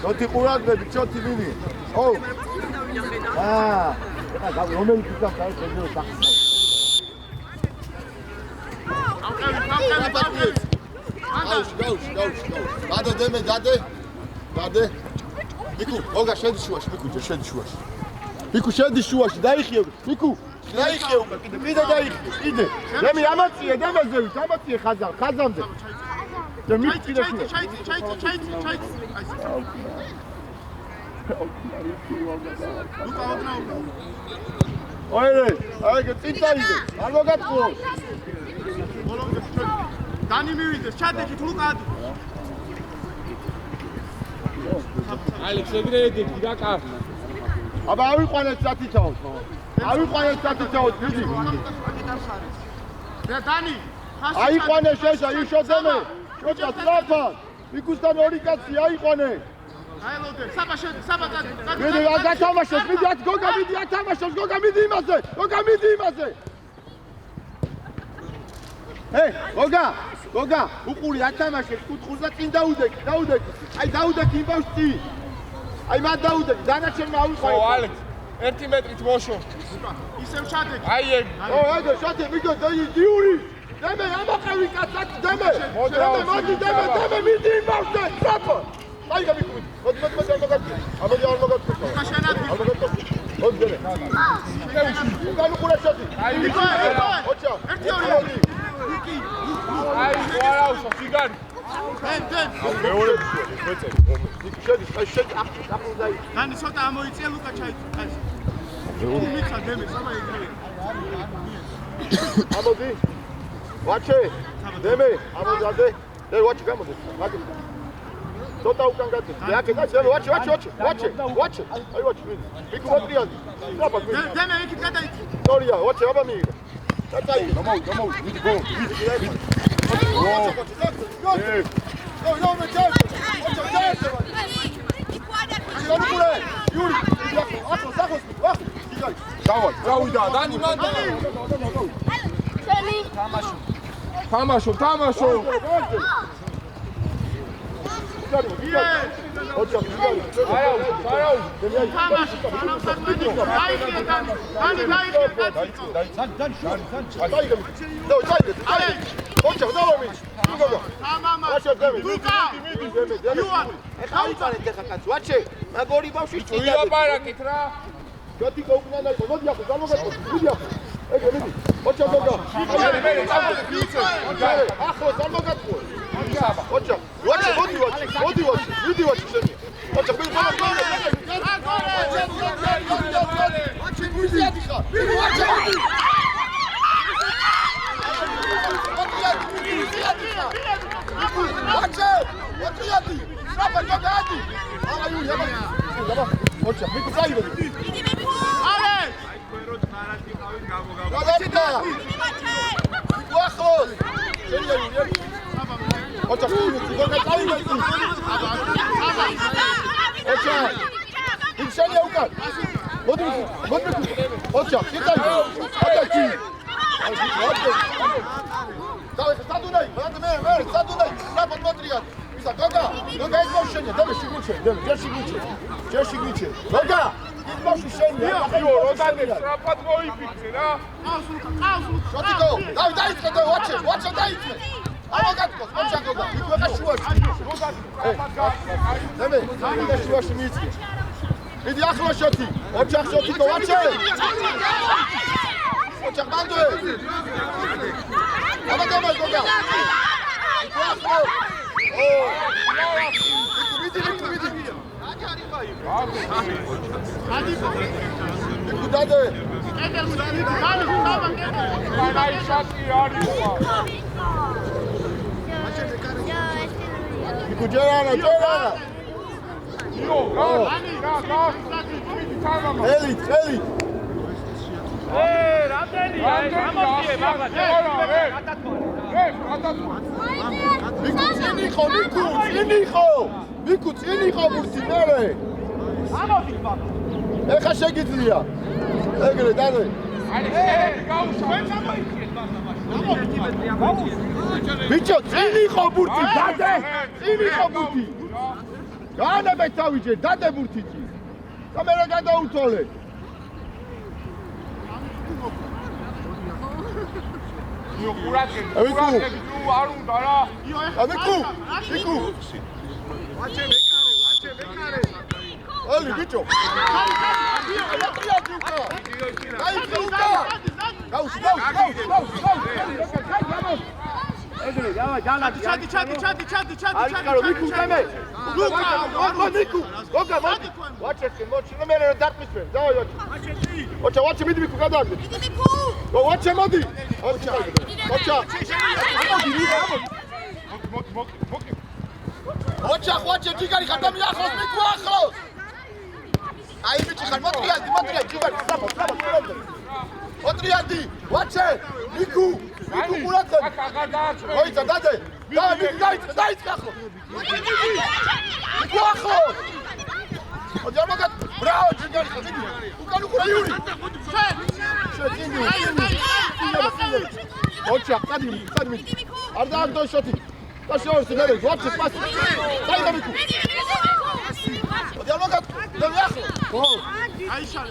Çoti quragdები, çoti მინი. ო. რომელი ფიქრა ხარ შეძლო სახსნა. გაუში. გადე დემე, გადე. მიკუ, ოგა შედი შუაში, მიკუ შედი შუაში. მიკუ შედი შუაში, დაიხიე, მიკუ. დაიხიე უკვე, კიდე დაიხიე, კიდე. დემი ამაციე, დემეზევით, ამაციე ხაზამდე. და მიკუ კიდე შუაში. ჩაიცი. აი, წიწაიდე, არ მოგატყუო. დანი მივიდეს, ჩადექით ლუკადი. ალექს ეგრედი დაკარ. აბა ავიყვანეთ სათითაოს, ხო? ავიყვანეთ სათითაოს, დიდი. და დანი, აიყვანე შეშა, იშოდემე. შოჭა სწრაფად. მიკუსთან ორი კაცი აიყვანე. აელოდე, საბა დადი. მიდი ათამაშოს, მიდი ათამაშოს, გოგა მიდი იმაზე. გოგა, უყური ათამაშოს, კუთხურს და წინ დაუდეკი. აი დაუდეკი იმ ბავშვს წინ. აი მათ დაუდეკი, დანარჩენმა ავიყვანე. ო, ალექს, 1 მეტრით მოშო. ისევ ჩადექი. აი ეგ. აიგე, შატე, მიგო, დიური. დემე, ამაყევი კაცად, დემე, მიდი იმ ბავშვს, საპო. აი გამიქუდი. მოდი არ მოგაწყვეტ. მოდი დემე. უკან უყურე შატი. აი იქა. ოჩა. 1-2. აი, ვარაუშო, ფიგარი. დენ. მეორე შეწევი. შედი, ახლდაი. დანი ცოტა ამოიწია ლუკა ჩაიწვა. მიხა დემე, საბა ეგრე. ამოდი. ვაჩე. დემე, ამოდადე. ვაჩე გამოდი. ცოტა უკან გადი. აქ დემე, ვაჩე. აი ვაჩე. მიკუ მოტრიადი. დემე იქით გადაიწი. სტორია, ვაჩე, აბა მიიღე. დაწაი. გამოვი. მიდი გო. გავიდა, დანი მანდა. თამაშო. Idi ახლა შოთი, ოჩახ შოთი და ვაჩე. ოჩახ ბანდოე. აბა გამარ გოგა. მიდი. გუდადე. აი შატი არის ყვა. გუჯერანა. Eli! რა მიკუ წინი ხო ბურთი მერე ამოდი ბაბა ეხა შეგიძლია ეგრე დადე ბიჭო წინი ხო ბურთი დადე წინი ხო ბურთი განაბე თავიჯერ დადე ბურთიჭი და მე რა გადაუთოლე Ali, bicho! Ai bici khal motriadi jigar sabo motriadi wache miku kuratsa hoyta dade da dait khakho miku akho odyamogat bravo jigar khadi ukanu kura yuri hocha qadi arda ardo shoti tashor sinere wache pas dai miku odyamogat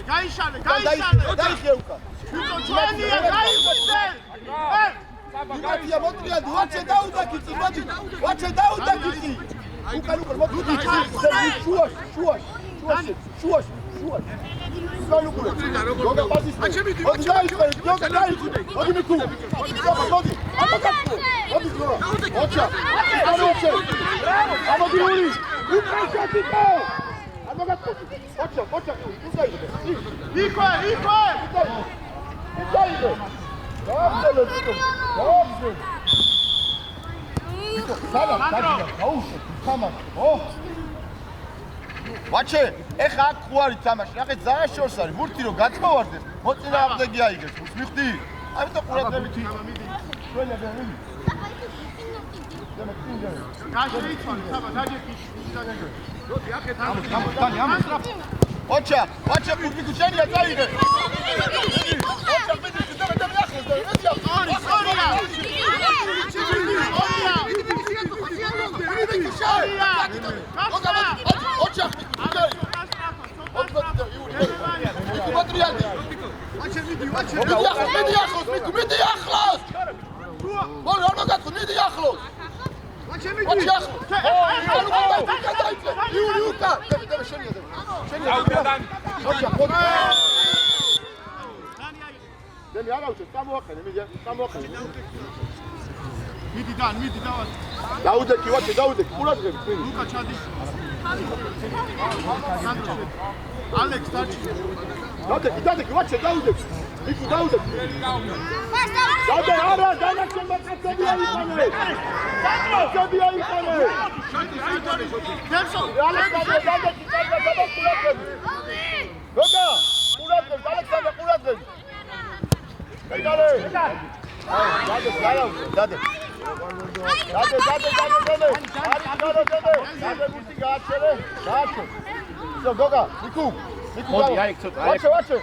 გაიშალე დაიხიევკა ჩვენია გაიხოცე იმათია მოტრიადი ვაჩე დაუდაკიცი ვაჩე დაუდაკიცი უკან მოტრიადი შუაში სალუკურე გოგა პასის მოდი დაიხარე გოგა დაიხარე მოდი მიკუ მოდი ამაკაცო მოდი გოგა ოჩა ამოდი ური უკან შეტიკო Ocha, Hijo! Vache, ეხა აქ ხوارი თამაში, ახლა ძალიან შორს არის, ბურთი რო გაწოვარდეს, მოწინააღმდეგე აიგებს, მიხდი? ამიტომ ყურადღებით შველები არის. გაშვიცვალე, საბა, დაჯექი, დაგაგე. Ocha, público seria, caída. Ocha, pedido, dame ახლოს. დაუდეკი ვაჩე დაუდეკი ყურადღებით ლუკა ჩადი ალექს დაჩი დაუდეკი ვაჩე დაუდეკი იქ დაუდეკი დადე არა დანახენ მაკაცები აიყანე მაკაცები აიყანე დევსო ალექს დადეკი ყურადღებით გოგა ყურადღებით ალექსანდრე ყურადღებით მეგალე დადე Goga, Miku, მოდი აი ცოტა აი ვაჩე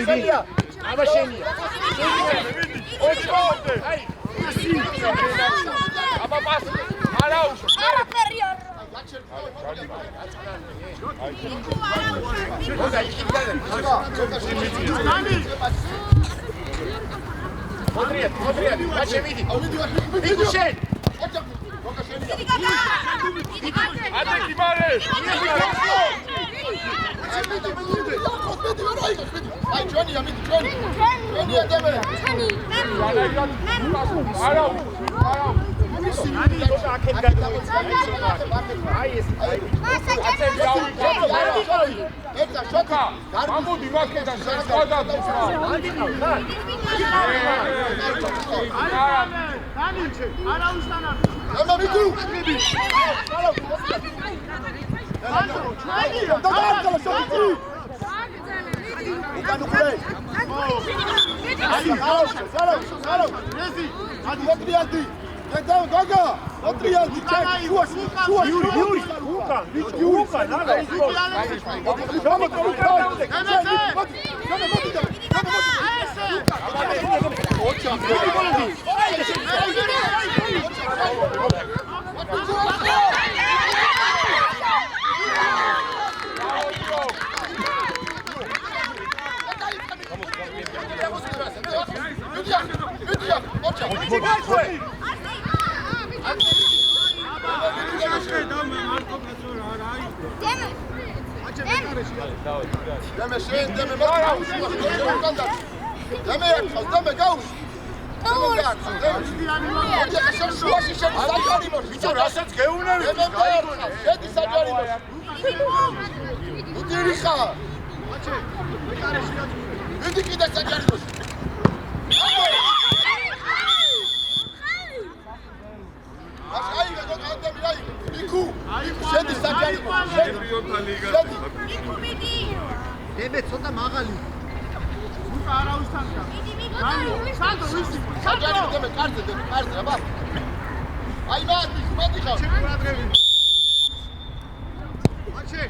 შენია აბა შენია აი აბა პას არა უშო არა ფერია მოტრიად ვაჩე მიდი მიდი შენ ადეკი მარე აი ჩვენია მიდი ჩვენი ადამე არა აქეთ გადავიწყე აი ეს ეცა შოკა გამოდი მაგედან გადავიწყე დანიჩე არა უსტანა ამა მიგუ განუყრე. სარავ. რეზი. მოტრიალდი. და გოგა. მოტრიალდი. შუაში. Yuri, უკან, არა, დემე ცოტა მაღალი. უკა არავის თანხა. სანდო ვისი? საჯარი დემე კარზე აბა. აი მათი ხარ. შეყურადღები. მაჩე.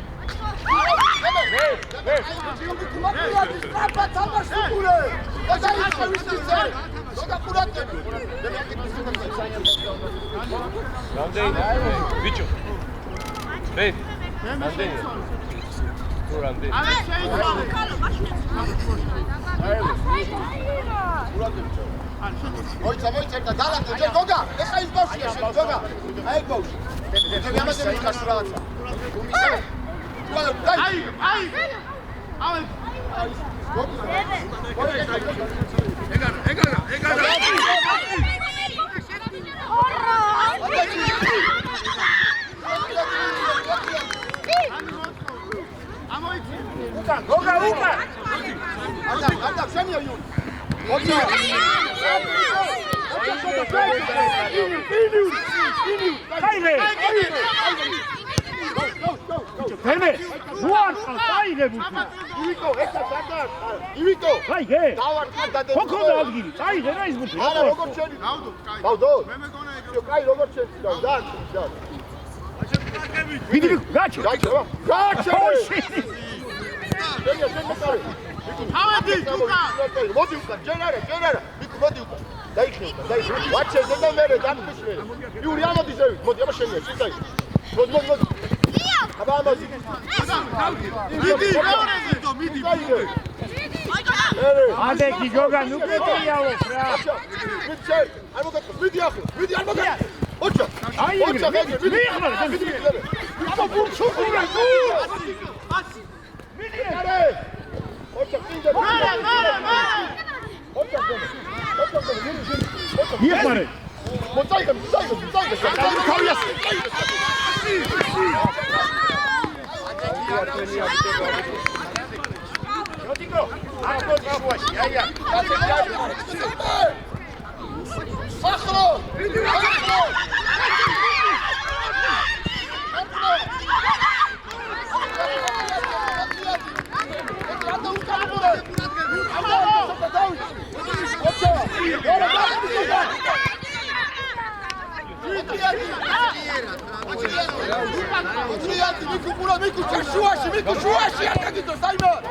Bicho. Ven. Ande. Durante. არა შეიძლება. მოიცა და დალაგე ჯერ გოგა ეხა ის ბავშვია შენ გოგა აი ბავშვი მე ამაზე მიხარ სულ რაღაცა აი Gogā! Anda, შენია იუ. მოიცა. Caire! Teme! Juan, caire buki! ივიკო, ეხა დაგა. ივიკო. Caire! დავარქა და Ხო და ადგილი. Caire რა ის buki. არა, როგორ შენი? დავდო, კაი. დავდო. მე მეგონა ეგ. კაი, როგორ შენი? და. Vidi, gachi! გაიჩა. შენია, შენ მოკარე. ავედი, უკა. მოდი უკან, ჯერ არა. ვიკო, მოდი უკან. დაიხე. ვაჩე ზედა მერე დამკიშე. იური ამოდი ზევით. მოდი, აბა შენია, შენ. მოდი. აბა ამოდი. მიდი, მეორეზე დო, მიდი. Adeki Gogā, nu კეთიაოს რა. მიდი ახლა, არ მოგა. ოჩა. Ai, მიდი. აბა ბურჩუკურა. მიდიარე. ოჩა, კიდე. ოჩა. Იხარე. მოწაიღე. თავიას. Rodrigo, აკო წავაში, აი. ახლა. მიკუ შუაში არ გაგიდო საიმონ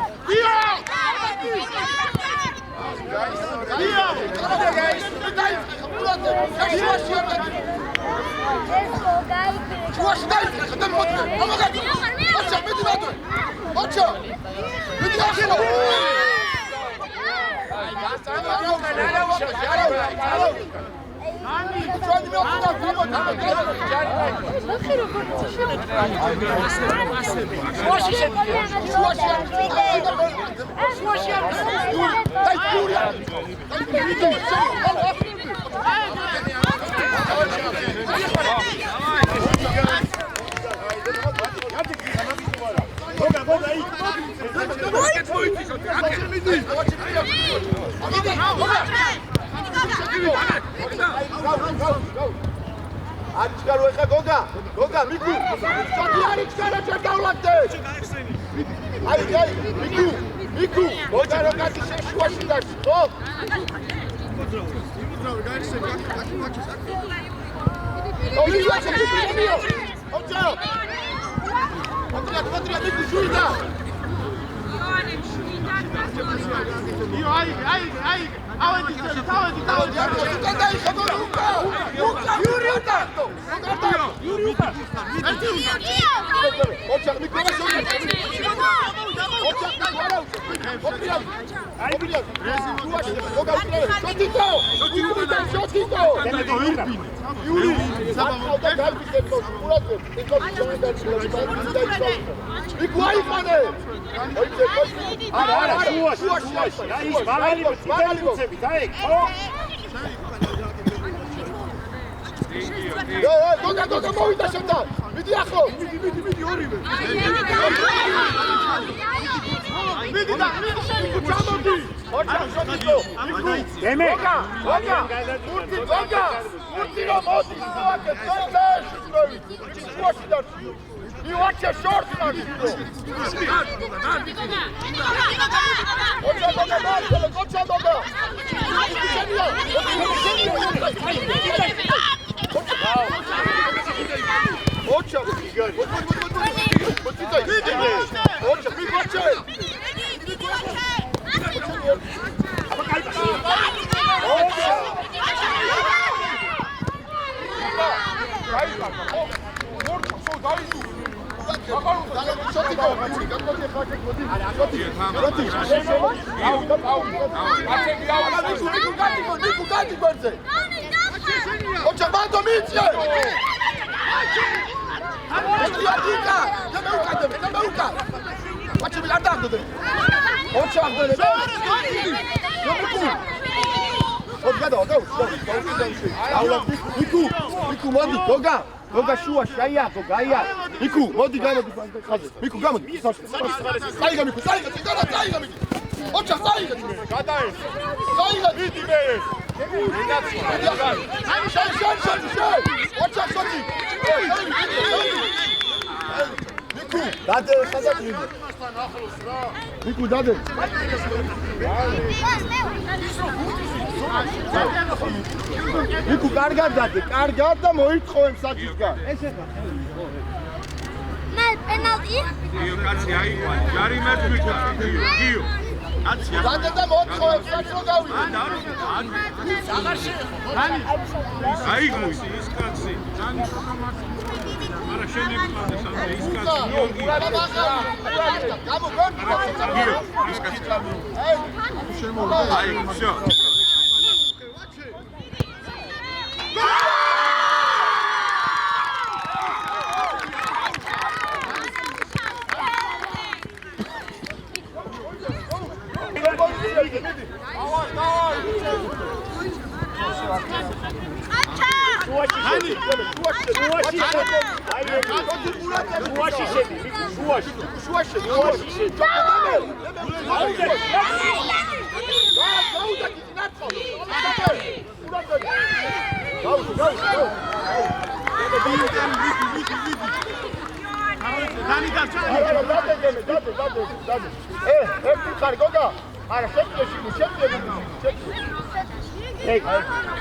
Arichkaro ეხა გოგა მიკუ სოთი არიჩკარა ჩაგავლაგდე აი მიკუ მიკუ, მოდა რომ კაცი შეშუაში დაში, ხო? იმუძრავი, გაიხსენ, გაჩის. ოლივა შეგვიძლია. ოჯა. ოჯა, მიკუ შუიდა. იო, აი. ავედი, თავედი. Yuri Utarto. Ocha, micro დოგა მოვიდა შენთან. მიდი ახლო. მიდი ორივე. მიდი ჩამოდი. ოჩა შოტიკო. დემე. დოგა. მურტი დოგა. მურტი რომ მოდი სვაკე. დოგაშ შევი. შუაში დარჩი. იუაჩა შორტი დარჩი. ოჩა დოგა დარჩი. ოჩა დოგა. შენია. Ocha, Igor. Ocha, Ocha, mando micie! Faccio miliardato te! Ocha, dove? Miku, modi, Goga shua, shaya, Gogaya. Miku, modi, gamodi, Miku, gamodi. Saiga, Miku, saiga, Miku. Ocha, saiga. Saiga, vidi me. Ocha, shoti. Miku, dade, khazat vidi. Miku, dade. Miku, კარგად დადე, კარგად და მოიწყო იმ საჭისგან. მე პენალტი? იო, კაცი აიყვან. ჯარიმად ვიქვა. იო. კაცი დადე და მოიწყო იმ საჭრო გავიდე. აღარ შეეხო. ხანი. აიგო ის კაცი. არა შემეკმადეს ამ ის კაცი. იო, ის კაცი. აი, всё.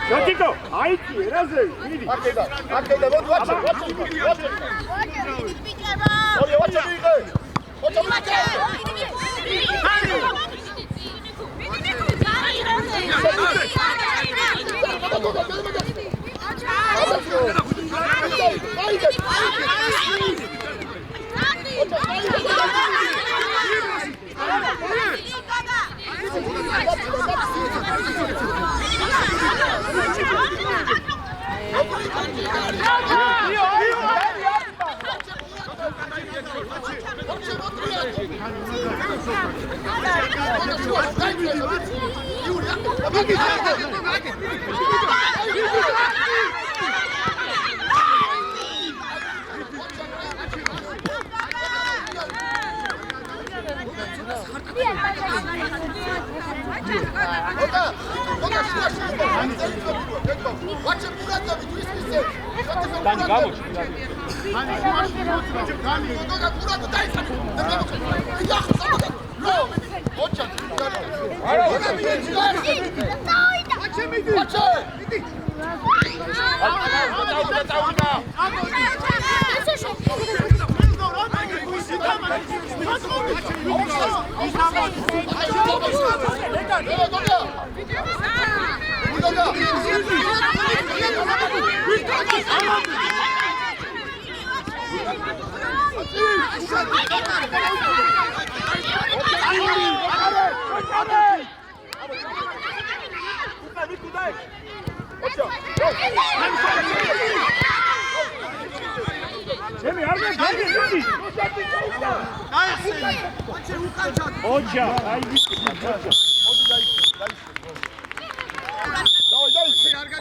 Shotiko, aiki, eraze, vidi. Akeda, vod, watcha. Olha, watcha, Miku. ოჩა ჩემი არ მეგები ოჩა აი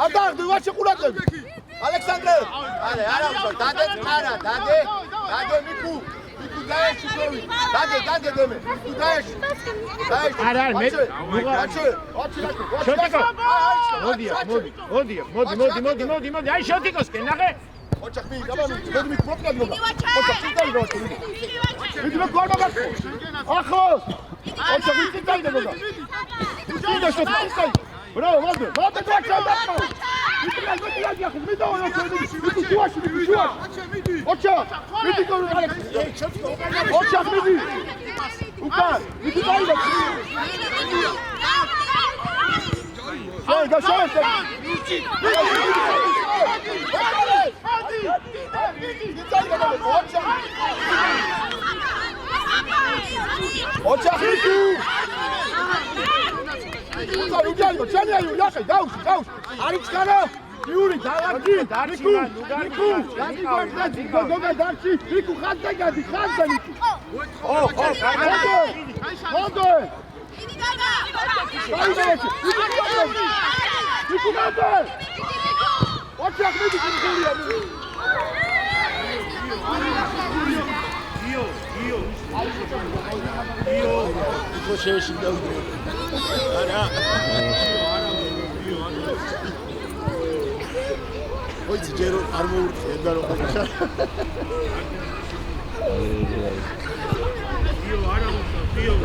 ანდაგდი ვაჩი ყურადღები ალექსანდრე არა დადე არა დადე მიკუ დაეში გოვი დადე დემე მიკუ დაეში არა მე შოტიკო მოდი აი შოტიკოსკენ ნახე ოჩახ მი გამამი მოდი მიკუ მოკრად მოგა ოჩახ ციტალი გავაკეთე მიდი მე გორმა გაკეთე ახლოს ოჩახ მი ციტალი მოგა იდა შოტიკოსკენ ბრავო მოდი დაჩა მიდი და მიდი შუაში ოჩა მიდი ოჩა მიდი უკან მიდი დაიდა შენ გაშავე ოჩა მიდი უგალო ჩანია იახე დაუში არის ხარა იური დალარგი მიკუ გოგა დარჩი მიკუ ხანდა გადი მიკუ მოდე მიკუ მოდე ოჩახ მიდი გულია იგო შეეშინდა არა ოიცი ჯერო არ მოურწევდა რომ ხარ იო არა იო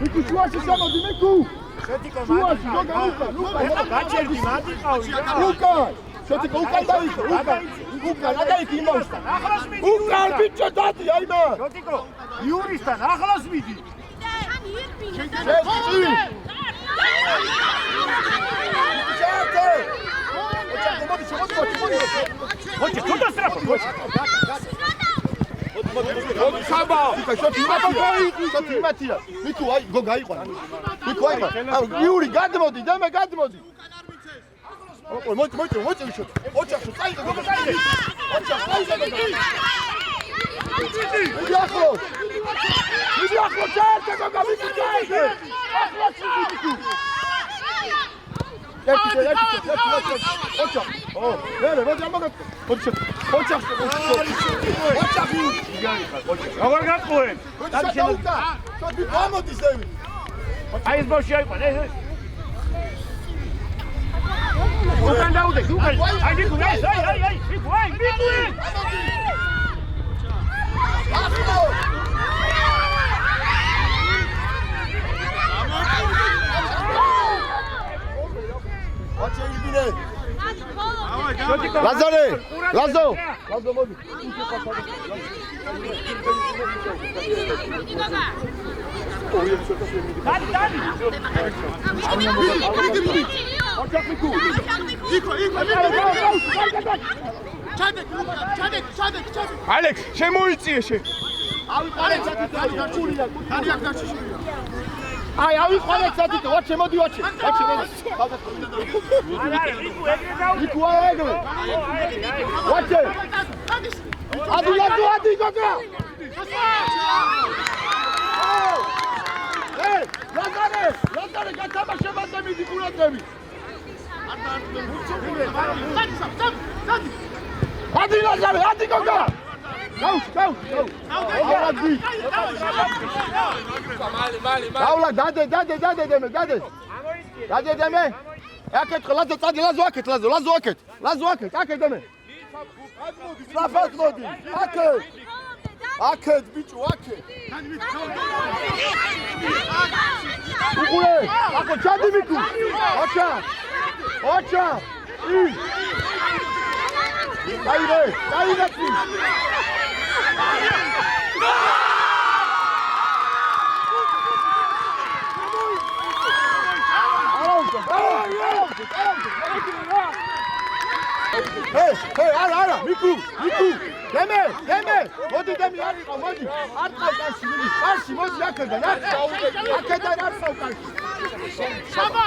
მიკუ შუაში შემოდი მიკუ შოტიკო შუაში გოგა გაჩერდი მადიყავი უკან შოტიკო უკან დაიხო უკან გადაიქ იმასთან უკან ბიჭო დადი აიმა შოტიკო იურისთან ახლოს მიდი ოჩა თუნდა სტრაფო საბა შოთი მათია მიკუ აი გოგა აიყვანა მიკუ აიყვანა იური გადმოდი დემე გადმოდი მოიწ შოთი ოჩახ წაიღო გოგა წაიღე ოჩახ წაიღე მიდი ახლოს ჩაერთე გოგა მიკუ წაიღე ახლოს მიკუ ერთი ოჩახ მე მოდი ამაგა ოჩახ როგორ გატყუენ? შოთი გამოდის დევი აი ეს ბავშვი აიყვან ეს უკან დაუდე უკან აი მიკუ აი მიკუ აი მიკუ ოჩე იბინე შოტიკო ლაზარე ლაზო მოდი დადი ოჩახ მიკუ იქო ჩადე ალექ შემოიწიე შე ავი პარე ჩაკი დაი დარია დარჩი აი, ავიყვანეთ სადიკო, ვაჩე, მოდი, ვაჩე. ვაჩე, მოდი. იქ ვაეგე. ვაჩე. ადი, გოგა. ეი, ლაზარე, გათამაშე მასე მიდი ყურადღები. ადი, ლაზარე, ადი, გოგა. გაუ. ავადი. დავლა, დადე, დემე. დადე, დემე. აკეთე, ლაზო, წადი, ლაზო აკეთ. აკეთ, დემე. საფათ მოდი. აკეთ, ბიჭო, აკეთ. უყურე, აკო ჩადი მიკუ. ოჩა. დაირე. Hey, არა, მიკუ. დემე. მოდი დემი, არ ყავ, მოდი. არ ყავ კარში, მოდი აქედან, აქედან არ ყავ კარში. საბა!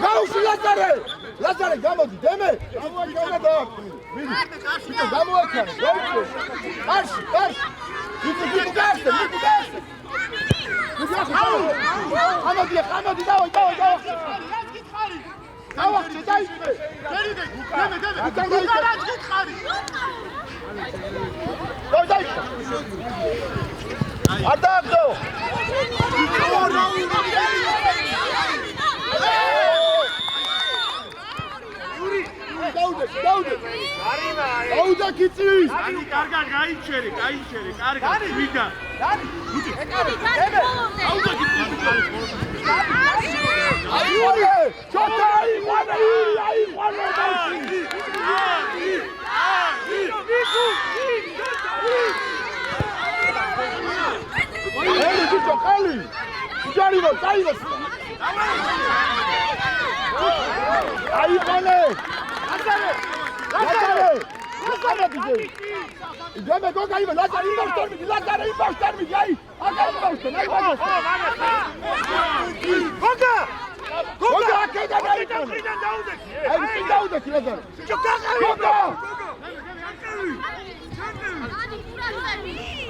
გაუში ლაზარე, გამოდი, დემე. მიდი. ბიჭო, გამოაჩარე, გაუჩე. კარში. მიკუ გასდე. ამოდი, დავაი. დავახშე, დაიწყე. დემე. დაიწყე. არ დააგდო. დაუდე. აუდა კიცი. ანი კარგად გაიჩერე, კარგად. ვიდა. აუდა კიცი. აიყვანე! ჩოთა აიყვანე! ელი ბიჭო, ხელი! ჯარიმო, წაიღოს! აიყვანე! ლაზარე! Ideme Goga ima, Lazare imbaš termini, aj! Aka imbaš te, najbolje! Goga, aka ideme ajitane! Ajde, ti Daudek, Lazare! Goga!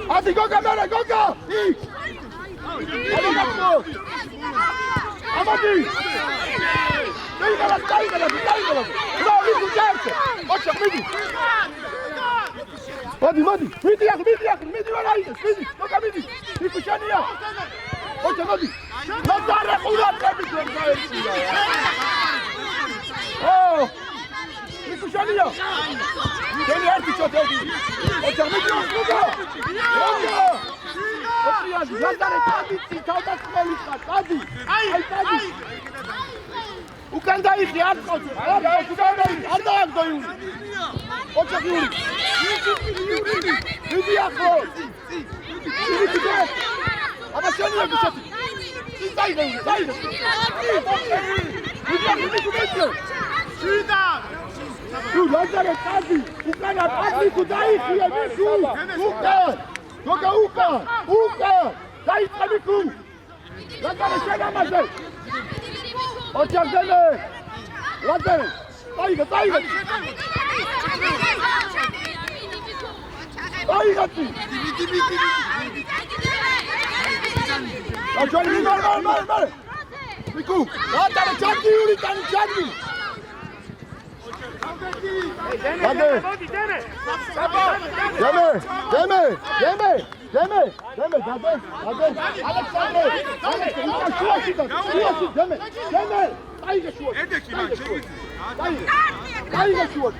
Adi Goga mene, Goga! Adi Goga! Amadi! Dajme nas! Bravo, Miku, čajte! Očak, vidi! Modi, vidi, ona ideš, vidi, Goga vidi! Miku, šanija! Očak, modi! Lazare, urat, tebi ću vam zajediti! Miku, šanija! Deni, Ertić, odedi! Očak, vidi, Goga! Lazare, tradici, kao da smeliša, tadi! Aj, tadi! Ukან დაიხი, არ ყავს, არ დააგდო იური. ოჩახი იური. მიდი ახლა. აბა შენია გიჩათი. დაიდე. მიდი. შიდა. თუ ლაზარე წადი, უკანა პატი თუ დაიხია მიკუ. უკან. გოგა უკან. დაიწყე მიკუ. ლაზარე შეგამაზე. Očak deme! Lazare! Dajiga! Dajiga ti! Očali, mare! Miku! Lazare, čakni, Juri, tani čakni! Deme! Aleksandre! Deme! Dajiga šuot!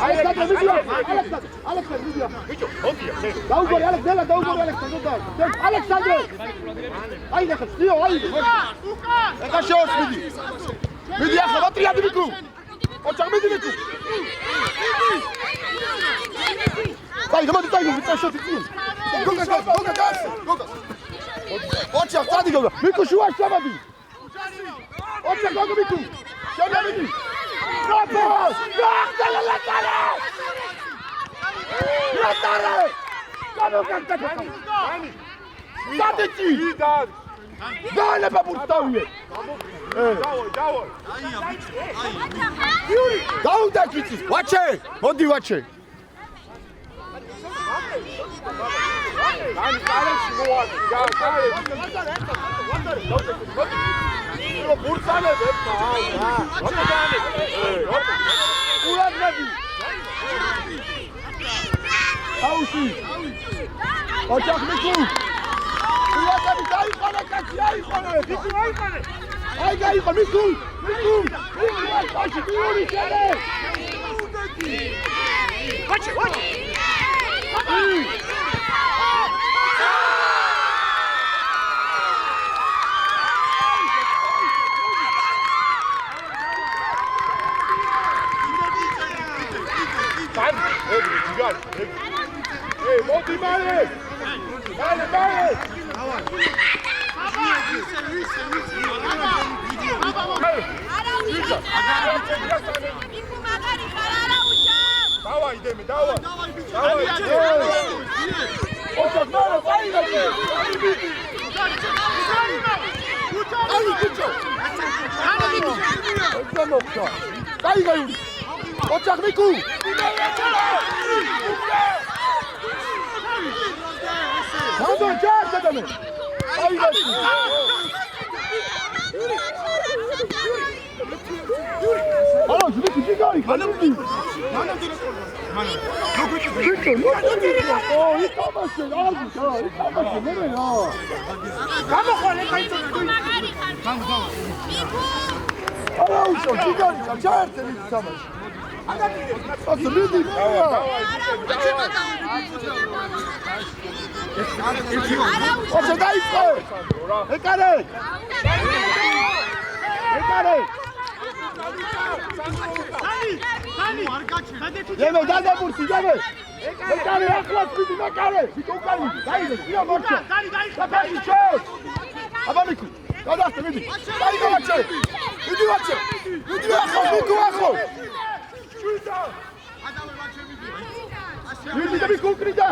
Aleksandre, vidi! Daugori, Aleksandre! Aleksandre! Ajde, stio, ajde! Neka šos, vidi! Vidi, ja sam vatri, jadi Miku! Očak, vidi Miku! Daj, šoti, cijim! Goga! Očak, sadi Goga! Miku, šuvaš samadi! Očak, Goga, Miku! Šanja vidi! Propos! Lazare! Kamo kakta! Sadi ti! გაანება ბურთავიე. დავოი. დაუდაკ იცის. ვაჩე, მოდი ვაჩე. Ani კარებში მოაქვს. ბურთალებს ურადნები. აუში. ოჩახმიკუ. ურადნები დაიყარა კაცი, აიყარა. Mikku, aikane! აი გაიყო მიკუ. ვაჩი, გიორი შენე. Watch it! მოდი მალე. დავაი დემი, დავაი. ოჩახ მალე, წაიღე. წაიღე. ოჩახ მიკუ. Hadi çağır adamı. Haydi. Alo, şunu küçük gari. Hanım değil. Oh, yıkamazsın. Abi, tamam, yıkamazsın. Ne be ya? Vamos, Juan, Alo, şu gari. Çağır seni yıkamaz. Nasıl bildik ya? Oça dai isso! Ekare! Yeme, dá bursi, yeme! Ekare, aklas pidi, ekare! Fica ukani, dai, ia morte! Dai, chão! Abamiku, cadastre, vidi! Dai, vache! Vidi, vache! Vidi, aklas, miku, aklas! Vidi, da miku, krida!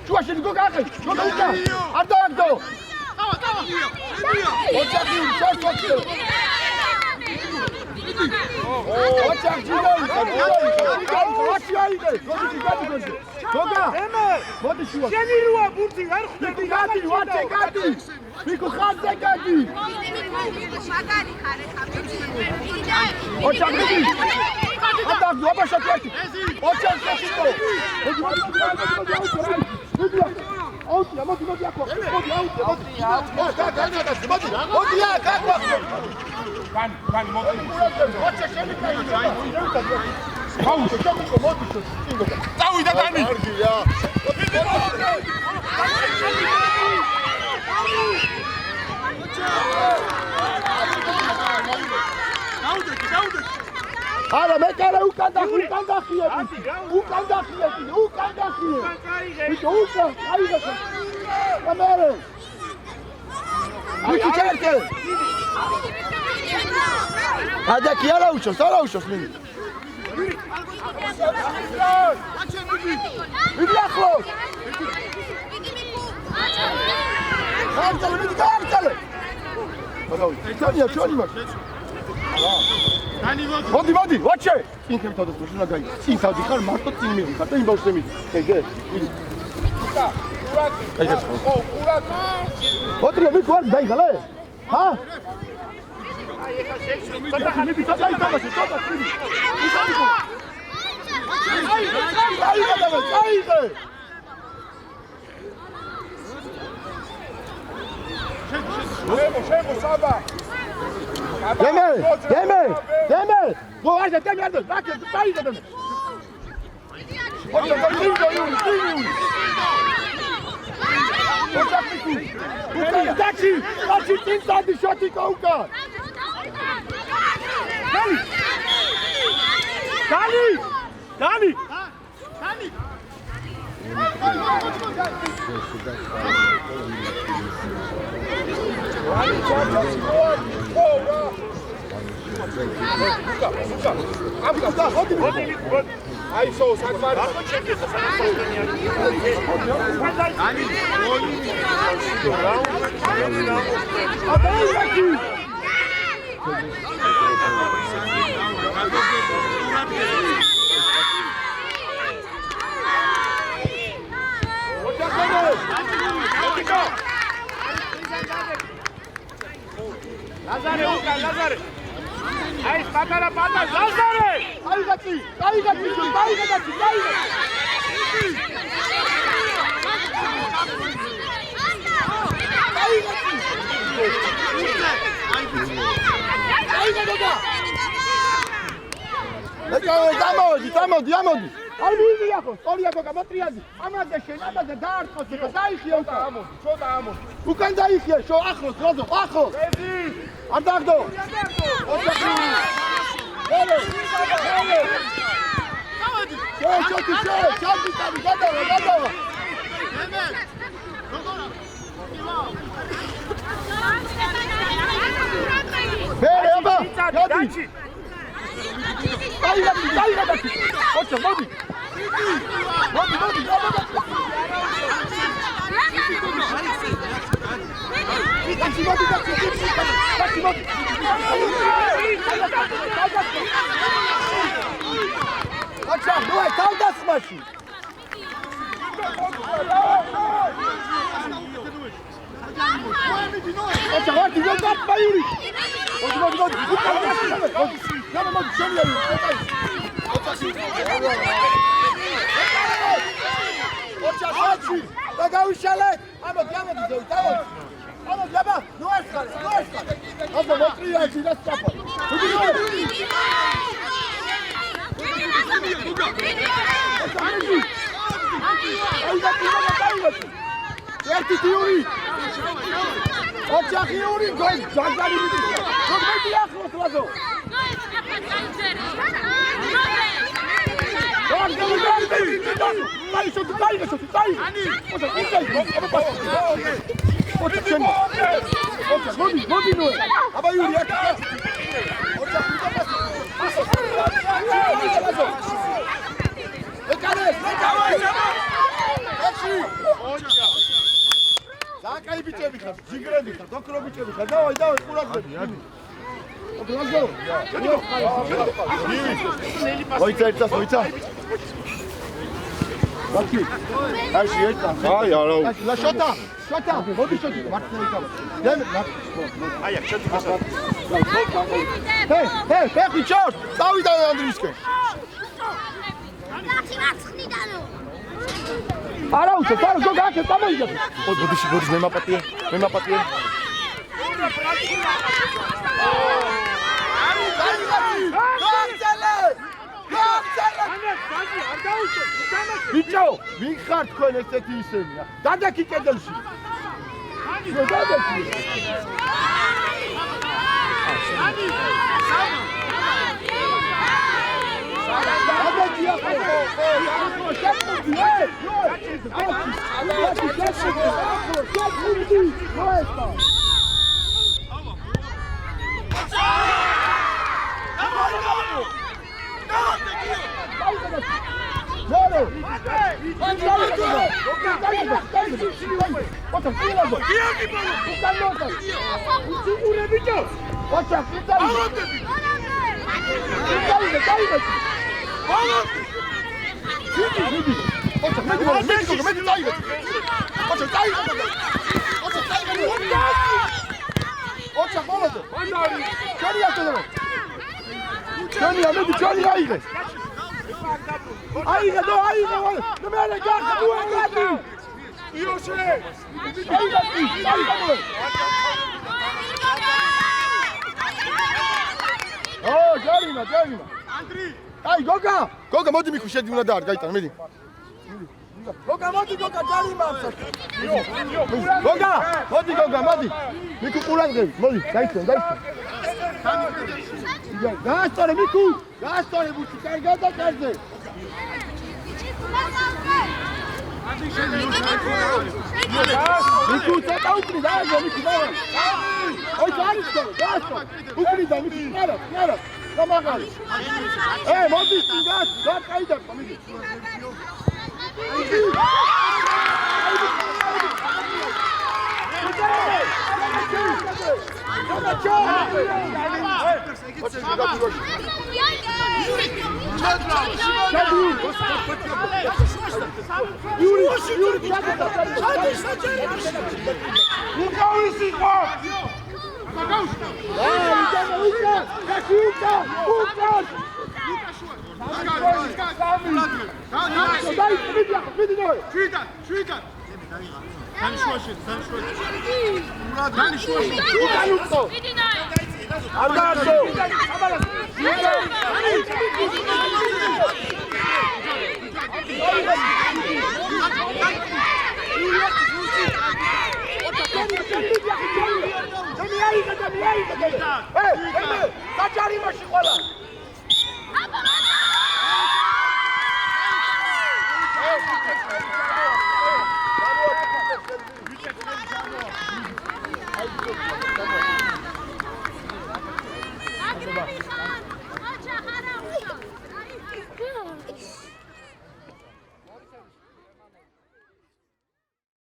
Чуваш, не го гахай! Що да ука? Ардо! Очак, чак, очак, джигай! Очи айде! Кога? Моди шува! Შენი როა ბურთი არ ხვდები გადი, ვაჩე გადი! მიკუ ხარზე გადი! ოჩაკ მიდი! ატაკ დაბაშაკი ერთი! ოჩაკ შეჭიტო! აუტი, მოდი აქ. მოდი აუტი. მოდი აქ. Კანი, მოდი. ოჩაკ შემიქარი. აუტი, ჩაკო მოდი შო. წავიდა კანი. არგია. არა მე კარა უკან დახიე. უკან აიღე. კამერა. აი ჩერტე. ადაკი არა უშოს მინი. მიდი ახლოს. ხარწალე მიდი ხარწალე. ჩონი მაგ. მოდი, ვაჩე. წინ ხემთავდა შუნა გაი. წინ თავდი ხარ მარტო წინ მივიხარ და იმბავს შემიდი. ეგე. ურაკ. ოტრია მით ვარ დაიღალე? ჰა? მიდი წაიღე. შემო საბა. Deme! Bu arada temerdi. Bakın, sayı dedim. Hoca da dinliyor. Hoca Miku. Uka, Dachi inside the shot Uka. Dani. აი სო საკმარ Lazare, Lazare. Ai, patara, Lazare. Ai gati. Დამოდი. Არ მივიახოს, ორიაგო გამოტრიაზი. ამაზე შენ, ამაზე დაარტყოს და დაიხიო უკან. ცოტა ამო. უკან დაიხიო, შო ახლოს, როზო, ახლოს. არ დაგდო. გადავა. ბერე, აბა, გადი. დაიღადა. ოჩა, მოდი. მოდი, აბა. Acha, давай, талдас маши. Acha, вот, идёт так, Юрий. Вот. Acha, დაგაუშალე. ამოდი, დავარ. ამოდი, აბა, ნუ ასხარ. აბა, მოტრიაჩი და სწაფა. ერთი თიური. ოჩახი იური, გოლ, ჯაგარი მიდი. გოგმეთი ახლოს ლაზო. მოდი ნუ. აბა იური აქ. Закай бичები ხარ, ჯიგრები ხარ, დოქრო бичები ხარ. დავай, ყურადღები. გლაზო. მოიცა. ვაკი. აი ერთა. აი არა. ლა შოტა. მოდი შოტი. მართლა იკავა. აი აქ შოტი გასა. ჰე, ბიჭორ, დავიდა ანდრისკენ. არა უშო, გოგაკე წამოიძა. მოდი მე მაპატიე. ბიჭო, ვინ ხარ თქვენ ესეთი ისევია? დადაკი კედელში. აი გოგა მოდი მიქუ შედი უნდა დაარ გაიტანა მედი გოგა მოდი ჯარიმა გოგა მოდი მიქუ ყურადღები მოდი გაიწვენ გაასწორე მიქუ გაასწორე ბუჩი კარგად და კარზე მიქუ ცოტა უკრი დააგო მიქუ დავა ოი დაიწყო გაასწორე უკრი და მიქუ არა გამაღალი. მოდი წინდან, დაკაიდა კომიდი.